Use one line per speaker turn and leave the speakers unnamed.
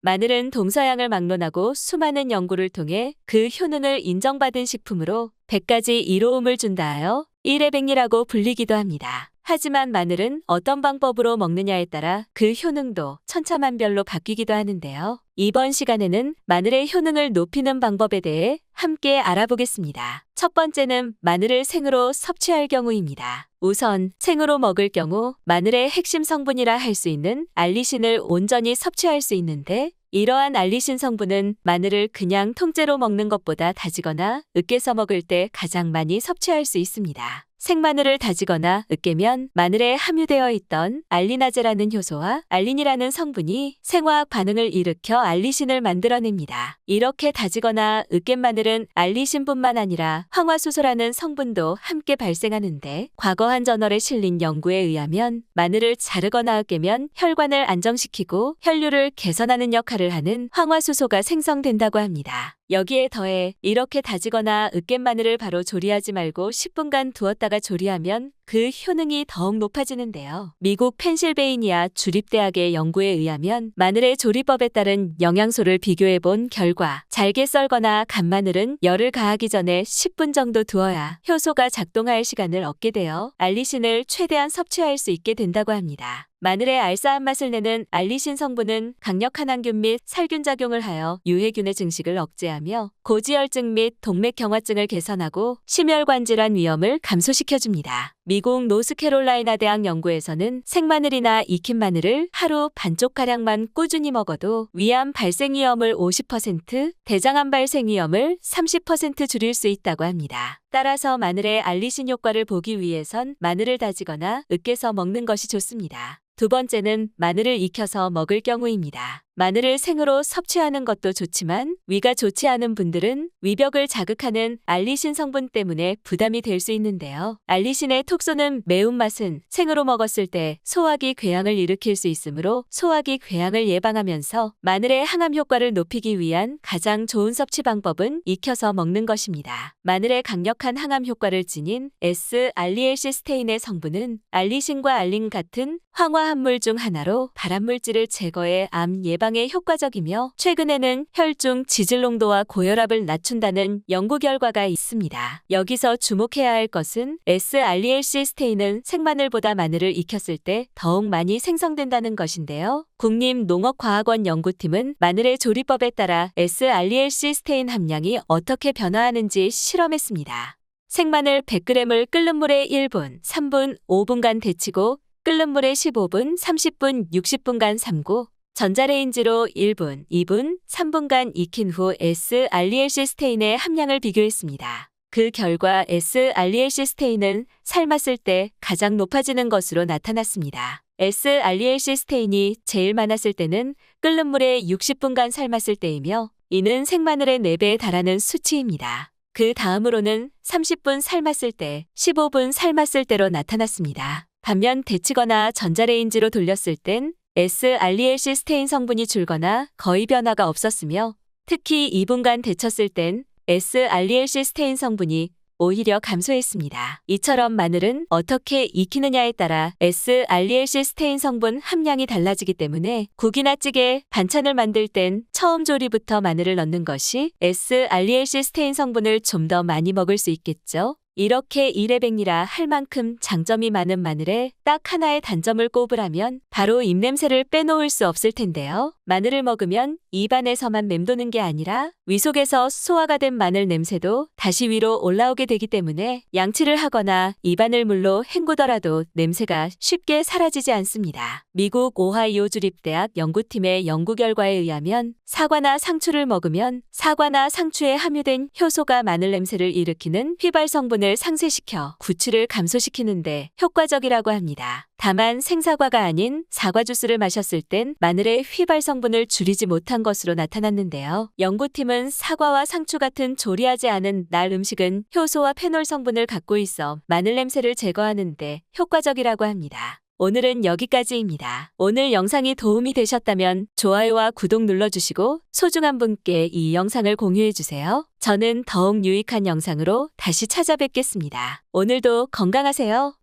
마늘은 동서양을 막론하고 수많은 연구를 통해 그 효능을 인정받은 식품으로 100가지 이로움을 준다 하여 일회백리라고 불리기도 합니다. 하지만 마늘은 어떤 방법으로 먹느냐에 따라 그 효능도 천차만별로 바뀌기도 하는데요. 이번 시간에는 마늘의 효능을 높이는 방법에 대해 함께 알아보겠습니다. 첫 번째는 마늘을 생으로 섭취할 경우입니다. 우선 생으로 먹을 경우 마늘의 핵심 성분이라 할 수 있는 알리신을 온전히 섭취할 수 있는데, 이러한 알리신 성분은 마늘을 그냥 통째로 먹는 것보다 다지거나 으깨서 먹을 때 가장 많이 섭취할 수 있습니다. 생마늘을 다지거나 으깨면 마늘에 함유되어 있던 알리나제라는 효소와 알린이라는 성분이 생화학 반응을 일으켜 알리신을 만들어냅니다. 이렇게 다지거나 으깬 마늘은 알리신뿐만 아니라 황화수소라는 성분도 함께 발생하는데, 과거 한 저널에 실린 연구에 의하면 마늘을 자르거나 으깨면 혈관을 안정시키고 혈류를 개선하는 역할을 하는 황화수소가 생성된다고 합니다. 여기에 더해 이렇게 다지거나 으깬 마늘을 바로 조리하지 말고 10분간 두었다가 조리하면 그 효능이 더욱 높아지는데요. 미국 펜실베이니아 주립대학의 연구에 의하면 마늘의 조리법에 따른 영양소를 비교해 본 결과, 잘게 썰거나 간 마늘은 열을 가하기 전에 10분 정도 두어야 효소가 작동할 시간을 얻게 되어 알리신을 최대한 섭취할 수 있게 된다고 합니다. 마늘의 알싸한 맛을 내는 알리신 성분은 강력한 항균 및 살균 작용을 하여 유해균의 증식을 억제하며 고지혈증 및 동맥경화증을 개선하고 심혈관 질환 위험을 감소시켜줍니다. 미국 노스캐롤라이나 대학 연구에서는 생마늘이나 익힌 마늘을 하루 반쪽가량만 꾸준히 먹어도 위암 발생 위험을 50%, 대장암 발생 위험을 30% 줄일 수 있다고 합니다. 따라서 마늘의 알리신 효과를 보기 위해선 마늘을 다지거나 으깨서 먹는 것이 좋습니다. 두 번째는 마늘을 익혀서 먹을 경우입니다. 마늘을 생으로 섭취하는 것도 좋지만 위가 좋지 않은 분들은 위벽을 자극하는 알리신 성분 때문에 부담이 될 수 있는데요. 알리신의 톡 쏘는 매운맛은 생으로 먹었을 때 소화기 궤양을 일으킬 수 있으므로 소화기 궤양을 예방하면서 마늘의 항암 효과를 높이기 위한 가장 좋은 섭취 방법은 익혀서 먹는 것입니다. 마늘의 강력한 항암 효과를 지닌 S-알리엘시스테인의 성분은 알리신과 알린 같은 황화합물 중 하나로 발암물질을 제거해 암 예방에 효과적이며, 최근에는 혈중 지질 농도와 고혈압을 낮춘다는 연구 결과가 있습니다. 여기서 주목해야 할 것은 S-알리엘시스테인은 생마늘보다 마늘을 익혔을 때 더욱 많이 생성된다는 것인데요. 국립농업과학원 연구팀은 마늘의 조리법에 따라 S-알리엘시스테인 함량이 어떻게 변화하는지 실험했습니다. 생마늘 100g을 끓는 물에 1분, 3분, 5분간 데치고 끓는 물에 15분, 30분, 60분간 삶고 전자레인지로 1분, 2분, 3분간 익힌 후 S-알리엘시스테인의 함량을 비교했습니다. 그 결과 S-알리엘시스테인은 삶았을 때 가장 높아지는 것으로 나타났습니다. S-알리엘시스테인이 제일 많았을 때는 끓는 물에 60분간 삶았을 때이며, 이는 생마늘의 4배에 달하는 수치입니다. 그 다음으로는 30분 삶았을 때, 15분 삶았을 때로 나타났습니다. 반면 데치거나 전자레인지로 돌렸을 땐 S-알리엘시스테인 성분이 줄거나 거의 변화가 없었으며, 특히 2분간 데쳤을 땐 S-알리엘시스테인 성분이 오히려 감소했습니다. 이처럼 마늘은 어떻게 익히느냐에 따라 S-알리엘시스테인 성분 함량이 달라지기 때문에 국이나 찌개, 반찬을 만들 땐 처음 조리부터 마늘을 넣는 것이 S-알리엘시스테인 성분을 좀 더 많이 먹을 수 있겠죠. 이렇게 일회백리라 할 만큼 장점이 많은 마늘에 딱 하나의 단점을 꼽으라면 바로 입냄새를 빼놓을 수 없을 텐데요. 마늘을 먹으면 입안에서만 맴도는 게 아니라 위 속에서 소화가 된 마늘 냄새도 다시 위로 올라오게 되기 때문에 양치를 하거나 입안을 물로 헹구더라도 냄새가 쉽게 사라지지 않습니다. 미국 오하이오 주립대학 연구팀의 연구 결과에 의하면 사과나 상추를 먹으면 사과나 상추에 함유된 효소가 마늘 냄새를 일으키는 휘발 성분을 상쇄시켜 구취를 감소시키는데 효과적이라고 합니다. 다만 생사과가 아닌 사과 주스를 마셨을 땐 마늘의 휘발 성분을 줄이지 못한 것으로 나타났는데요. 연구팀은 사과와 상추 같은 조리하지 않은 날 음식은 효소와 페놀 성분을 갖고 있어 마늘 냄새를 제거하는 데 효과적이라고 합니다. 오늘은 여기까지입니다. 오늘 영상이 도움이 되셨다면 좋아요와 구독 눌러주시고 소중한 분께 이 영상을 공유해주세요. 저는 더욱 유익한 영상으로 다시 찾아뵙겠습니다. 오늘도 건강하세요.